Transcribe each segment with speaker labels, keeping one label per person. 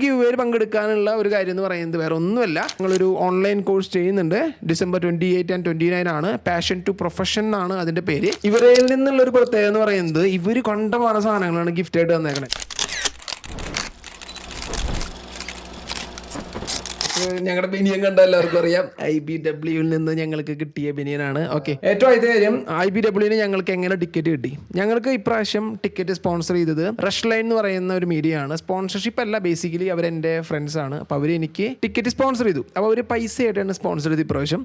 Speaker 1: Give പങ്കെടുക്കാനുള്ള ഒരു കാര്യം എന്ന് പറയുന്നത് വേറെ ഒന്നുമല്ല. ഞങ്ങളൊരു ഓൺലൈൻ കോഴ്സ് ചെയ്യുന്നുണ്ട്. December 28 and 29 ആണ്. പാഷൻ ടു പ്രൊഫഷൻ ആണ് അതിന്റെ പേര്. ഇവരിൽ നിന്നുള്ള ഒരു പ്രത്യേകത എന്ന് പറയുന്നത് ഇവർ കണ്ടമാന സാധനങ്ങളാണ് ഗിഫ്റ്റ് ആയിട്ട് തന്നേക്കണേ. ഞങ്ങളുടെ ബനിയൻ കണ്ട എല്ലാവർക്കും അറിയാം. IBWയിൽ നിന്ന് ഞങ്ങൾക്ക് കിട്ടിയ ബനിയനാണ്. ഓക്കെ, ഏറ്റവും ആദ്യത്തെ കാര്യം, IBWന് ഞങ്ങൾക്ക് എങ്ങനെ ടിക്കറ്റ് കിട്ടി? ഞങ്ങൾക്ക് ഇപ്രാവശ്യം ടിക്കറ്റ് സ്പോൺസർ ചെയ്തത് റഷ് ലൈൻ എന്ന് പറയുന്ന ഒരു മീഡിയ ആണ്. സ്പോൺസർഷിപ്പ് അല്ല, ബേസിക്കലി അവരെൻ്റെ ഫ്രണ്ട്സ് ആണ്. അപ്പോൾ അവർ എനിക്ക് ടിക്കറ്റ് സ്പോൺസർ ചെയ്തു. അപ്പോൾ അവർ പൈസ ആയിട്ടാണ് സ്പോൺസർ ചെയ്ത് ഇപ്രാവശ്യം.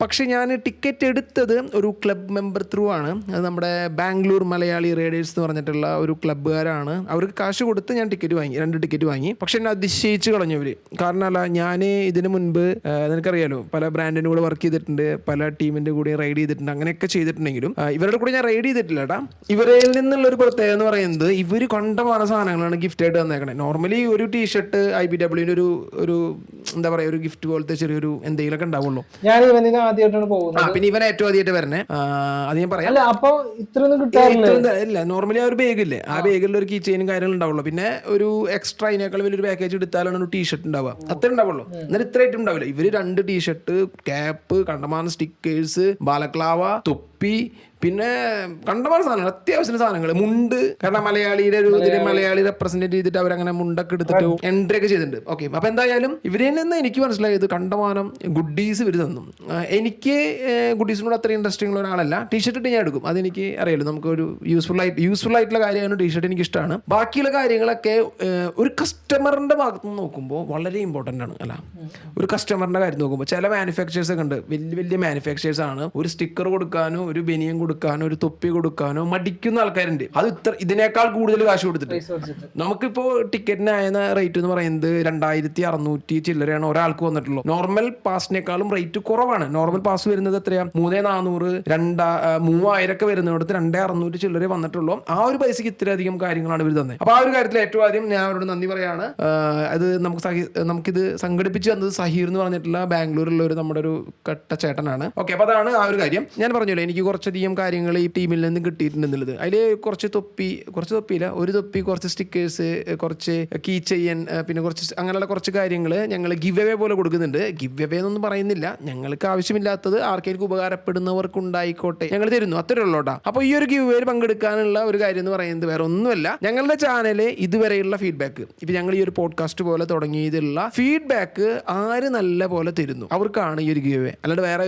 Speaker 1: പക്ഷെ ഞാൻ ടിക്കറ്റ് എടുത്തത് ഒരു ക്ലബ് മെമ്പർ ത്രൂ ആണ്. അത് നമ്മുടെ ബാംഗ്ലൂർ മലയാളി റേഡേഴ്സ് എന്ന് പറഞ്ഞിട്ടുള്ള ഒരു ക്ലബ്ബുകാരാണ്. അവർക്ക് കാശ് കൊടുത്ത് ഞാൻ ടിക്കറ്റ് വാങ്ങി, 2 ടിക്കറ്റ് വാങ്ങി. പക്ഷെ എന്നെ അതിശയിച്ച് കളഞ്ഞു അവർ. കാരണം അല്ല, ഞാൻ ഇതിന് മുൻപ് നിനക്കറിയാലോ, പല ബ്രാൻഡിൻ്റെ കൂടെ വർക്ക് ചെയ്തിട്ടുണ്ട്, പല ടീമിൻ്റെ കൂടെ റൈഡ് ചെയ്തിട്ടുണ്ട്, അങ്ങനെയൊക്കെ ചെയ്തിട്ടുണ്ടെങ്കിലും ഇവരുടെ കൂടെ ഞാൻ റൈഡ് ചെയ്തിട്ടില്ല കേട്ടാ. ഇവരിൽ നിന്നുള്ള ഒരു പ്രത്യേകത എന്ന് പറയുന്നത് ഇവർ കണ്ടമാന സാധനങ്ങളാണ് ഗിഫ്റ്റ് ആയിട്ട് തന്നേക്കണേ. നോർമലി ഒരു ടീഷർട്ട് IBWൻ്റെ ഒരു എന്താ പറയുക, ഒരു ഗിഫ്റ്റ് പോലത്തെ ചെറിയൊരു എന്തെങ്കിലുമൊക്കെ ഉണ്ടാവുള്ളൂ.
Speaker 2: ഞാൻ ഇവന് ആദ്യമായിട്ടാണ് പോകുന്നത്.
Speaker 1: പിന്നെ ഇവൻ ഏറ്റവും ആദ്യമായിട്ട് വരണേ, അത് ഞാൻ പറയാം. ഇല്ല, നോർമലി ആ ഒരു ബാഗില്ലേ, ആ ബാഗിൽ ഒരു കീ ചെയിനും കാര്യങ്ങളും ഉണ്ടാവുള്ളൂ. പിന്നെ ഒരു എക്സ്ട്രാ അതിനേക്കാൾ വലിയൊരു പാക്കേജ് എടുത്താലാണ് ഒരു ടീഷർട്ട് ഉണ്ടാവുക. അത്രേ ഉണ്ടാവുള്ളൂ. എന്നിട്ട് ഇത്ര ഐറ്റം ഉണ്ടാവില്ല. ഇവര് 2 ടീഷർട്ട്, ക്യാപ്പ്, കണ്ടമാനം സ്റ്റിക്കേഴ്സ്, ബാലക്ലാവ, തൊപ്പി, പിന്നെ കണ്ടമാന സാധനങ്ങൾ, അത്യാവശ്യം സാധനങ്ങൾ, മുണ്ട്. കാരണം മലയാളിയുടെ ഒരു ഇതിൽ മലയാളി റെപ്രസെന്റ് ചെയ്തിട്ട് അവരങ്ങനെ മുണ്ടൊക്കെ എടുത്തിട്ട് എൻട്രി ഒക്കെ ചെയ്തിട്ടുണ്ട്. ഓക്കെ, അപ്പൊ എന്തായാലും ഇവരിൽ നിന്ന് എനിക്ക് മനസ്സിലായത് കണ്ടമാനം ഗുഡീസ് ഇവർ തന്നു. എനിക്ക് ഗുഡീസിനോട് അത്ര ഇൻട്രസ്റ്റിംഗ് ഉള്ള ഒരാളല്ല. ടീഷർട്ട് ഇട്ട് ഞാൻ എടുക്കും, അതെനിക്ക് അറിയാലോ. നമുക്ക് ഒരു യൂസ്ഫുൾ ആയിട്ടുള്ള കാര്യമാണ് ടീഷർട്ട്. എനിക്ക് ഇഷ്ടമാണ്. ബാക്കിയുള്ള കാര്യങ്ങളൊക്കെ ഒരു കസ്റ്റമറിന്റെ ഭാഗത്ത് നിന്ന് നോക്കുമ്പോൾ വളരെ ഇമ്പോർട്ടൻ്റ് ആണ്. അല്ല, ഒരു കസ്റ്റമറിന്റെ കാര്യം നോക്കുമ്പോൾ ചില മാനുഫാക്ചേഴ്സ് ഒക്കെ ഉണ്ട്, വലിയ വലിയ മാനുഫാക്ചേഴ്സ് ആണ്. ഒരു സ്റ്റിക്കർ കൊടുക്കാനോ ഒരു ബനിയൻ കൊടുക്കാനോ ഒരു തൊപ്പി കൊടുക്കാനോ മടിക്കുന്ന ആൾക്കാരുണ്ട്. അത് ഇതിനേക്കാൾ കൂടുതൽ കാശ് കൊടുത്തിട്ട്. നമുക്കിപ്പോ ടിക്കറ്റിന് ആയിരുന്ന റേറ്റ് എന്ന് പറയുന്നത് 2600 ചില്ലറയാണ് ഒരാൾക്ക് വന്നിട്ടുള്ളൂ. നോർമൽ പാസിനേക്കാളും റേറ്റ് കുറവാണ്. നോർമൽ പാസ് വരുന്നത് എത്രയാ, 3400, 3000 ഒക്കെ വരുന്നിടത്ത് 2600 ചില്ലറ വന്നിട്ടുള്ളൂ. ആ ഒരു പൈസക്ക് ഇത്രയധികം കാര്യങ്ങളാണ് ഇവർ തന്നെ. അപ്പൊ ആ ഒരു കാര്യത്തിൽ ഏറ്റവും ആദ്യം ഞാൻ അവരോട് നന്ദി പറയാണ്. അത് നമുക്കിത് സംഘടിപ്പിച്ച് തന്നത് സഹീർ എന്ന് പറഞ്ഞിട്ടുള്ള ബാംഗ്ലൂരിലുള്ള ഒരു നമ്മുടെ ഒരു കട്ട ചേട്ടനാണ്. ഓക്കെ, അപ്പൊ അതാണ് ആ ഒരു കാര്യം. ഞാൻ പറഞ്ഞല്ലോ, എനിക്ക് കുറച്ചധികം കാര്യങ്ങൾ ഈ ടീമിൽ നിന്ന് കിട്ടിയിട്ടുണ്ടെന്നുള്ളത്. അതിൽ കുറച്ച് തൊപ്പിയില്ല, ഒരു തൊപ്പി, കുറച്ച് സ്റ്റിക്കേഴ്സ്, കുറച്ച് കീ ചെയിൻ, പിന്നെ അങ്ങനെയുള്ള കുറച്ച് കാര്യങ്ങൾ ഞങ്ങൾ ഗിവ് അവേ പോലെ കൊടുക്കുന്നുണ്ട്. ഗിവ് അവേ എന്നൊന്നും പറയുന്നില്ല, ഞങ്ങൾക്ക് ആവശ്യമില്ലാത്തത് ആർക്കെങ്കിലും ഉപകാരപ്പെടുന്നവർക്ക് ഉണ്ടായിക്കോട്ടെ, ഞങ്ങൾ തരുന്നു, അത്രേ ഉള്ളൂട്ടാ. അപ്പോൾ ഈ ഒരു ഗിവ് അവേയിൽ പങ്കെടുക്കാനുള്ള ഒരു കാര്യം എന്ന് പറയുന്നത് വേറെ ഒന്നുമല്ല. ഞങ്ങളുടെ ചാനല് ഇതുവരെയുള്ള ഫീഡ്ബാക്ക്, ഇപ്പം ഞങ്ങൾ ഈ ഒരു പോഡ്കാസ്റ്റ് പോലെ തുടങ്ങിയതിലുള്ള ഫീഡ്ബാക്ക് ആര് നല്ല പോലെ തരുന്നു അവർക്കാണ് ഈ ഒരു ഗിവ് അവേ. അല്ലാണ്ട് വേറെ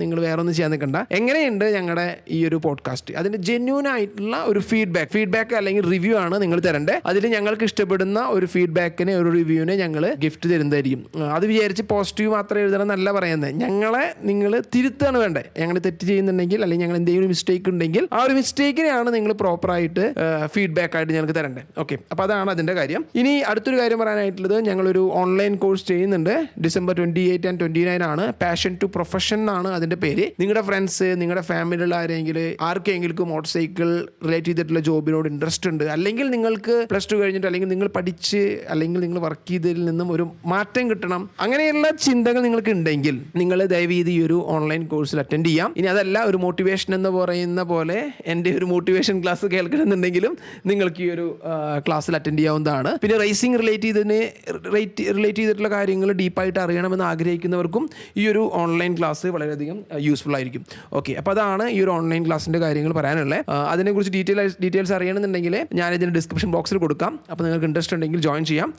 Speaker 1: നിങ്ങൾ വേറെ ഒന്നും ചെയ്യാൻ നിൽക്കണ്ട. എങ്ങനെയുണ്ട് ഞങ്ങളുടെ ഈ ഒരു പോഡ്കാസ്റ്റ്, അതിന്റെ ജെന്യൂൻ ആയിട്ടുള്ള ഒരു ഫീഡ്ബാക്ക് അല്ലെങ്കിൽ റിവ്യൂ ആണ് നിങ്ങൾ തരേണ്ടത്. അതിൽ ഞങ്ങൾക്ക് ഇഷ്ടപ്പെടുന്ന ഒരു ഫീഡ്ബാക്കിനെ, ഒരു റിവ്യൂവിനെ ഞങ്ങൾ ഗിഫ്റ്റ് തരുന്നതായിരിക്കും. അത് വിചാരിച്ച് പോസിറ്റീവ് മാത്രം എഴുതണം എന്നല്ല പറയുന്നത്. ഞങ്ങളെ നിങ്ങൾ തിരുത്താണ് വേണ്ടത്. ഞങ്ങൾ തെറ്റ് ചെയ്യുന്നുണ്ടെങ്കിൽ അല്ലെങ്കിൽ ഞങ്ങൾ എന്തെങ്കിലും മിസ്റ്റേക്ക് ഉണ്ടെങ്കിൽ ആ ഒരു മിസ്റ്റേക്കിനെയാണ് നിങ്ങൾ പ്രോപ്പറായിട്ട് ഫീഡ്ബാക്ക് ആയിട്ട് ഞങ്ങൾക്ക് തരേണ്ടത്. ഓക്കെ, അപ്പോൾ അതാണ് അതിന്റെ കാര്യം. ഇനി അടുത്തൊരു കാര്യം പറയാനായിട്ടുള്ളത്, ഞങ്ങളൊരു ഓൺലൈൻ കോഴ്സ് ചെയ്യുന്നുണ്ട്. December 28 and 29 ആണ്. പാഷൻ ടു പ്രൊഫഷൻ ആണ് അതിന്റെ പേര്. നിങ്ങളുടെ ഫ്രണ്ട്സ്, നിങ്ങളുടെ ഫാമിലിയുള്ള ആർക്കെങ്കിലും മോട്ടോർ സൈക്കിൾ റിലേറ്റ് ചെയ്തിട്ടുള്ള ജോബിനോട് ഇൻട്രസ്റ്റ് ഉണ്ട്, അല്ലെങ്കിൽ നിങ്ങൾക്ക് +2 കഴിഞ്ഞിട്ട് അല്ലെങ്കിൽ നിങ്ങൾ പഠിച്ച് അല്ലെങ്കിൽ നിങ്ങൾ വർക്ക് ചെയ്തതിൽ നിന്നും ഒരു മാറ്റം കിട്ടണം, അങ്ങനെയുള്ള ചിന്തകൾ നിങ്ങൾക്ക് ഉണ്ടെങ്കിൽ നിങ്ങൾ ദയവീത് ഈ ഒരു ഓൺലൈൻ കോഴ്സിൽ അറ്റൻഡ് ചെയ്യാം. ഇനി അതല്ല, ഒരു മോട്ടിവേഷൻ എന്ന് പറയുന്ന പോലെ എൻ്റെ ഒരു മോട്ടിവേഷൻ ക്ലാസ് കേൾക്കണമെന്നുണ്ടെങ്കിലും നിങ്ങൾക്ക് ഈ ഒരു ക്ലാസ്സിൽ അറ്റൻഡ് ചെയ്യാവുന്നതാണ്. പിന്നെ റേസിംഗ് റിലേറ്റ് ചെയ്തിട്ടുള്ള കാര്യങ്ങൾ ഡീപ്പായിട്ട് അറിയണമെന്ന് ആഗ്രഹിക്കുന്നവർക്കും ഈ ഒരു ഓൺലൈൻ ക്ലാസ് വളരെയധികം യൂസ്ഫുൾ ആയിരിക്കും. ഓക്കെ, അപ്പോൾ അതാണ് ഈ ഒരു ഓൺലൈൻ ക്ലാസ്സിൻ്റെ കാര്യങ്ങൾ പറയാനുള്ളത്. അതിനെക്കുറിച്ച് ഡീറ്റെയിൽസ് അറിയണമെന്നുണ്ടെങ്കിൽ ഞാനിതിൻ്റെ ഡിസ്ക്രിപ്ഷൻ ബോക്സിൽ കൊടുക്കാം. അപ്പോൾ നിങ്ങൾക്ക് ഇൻട്രസ്റ്റ് ഉണ്ടെങ്കിൽ ജോയിൻ ചെയ്യാം.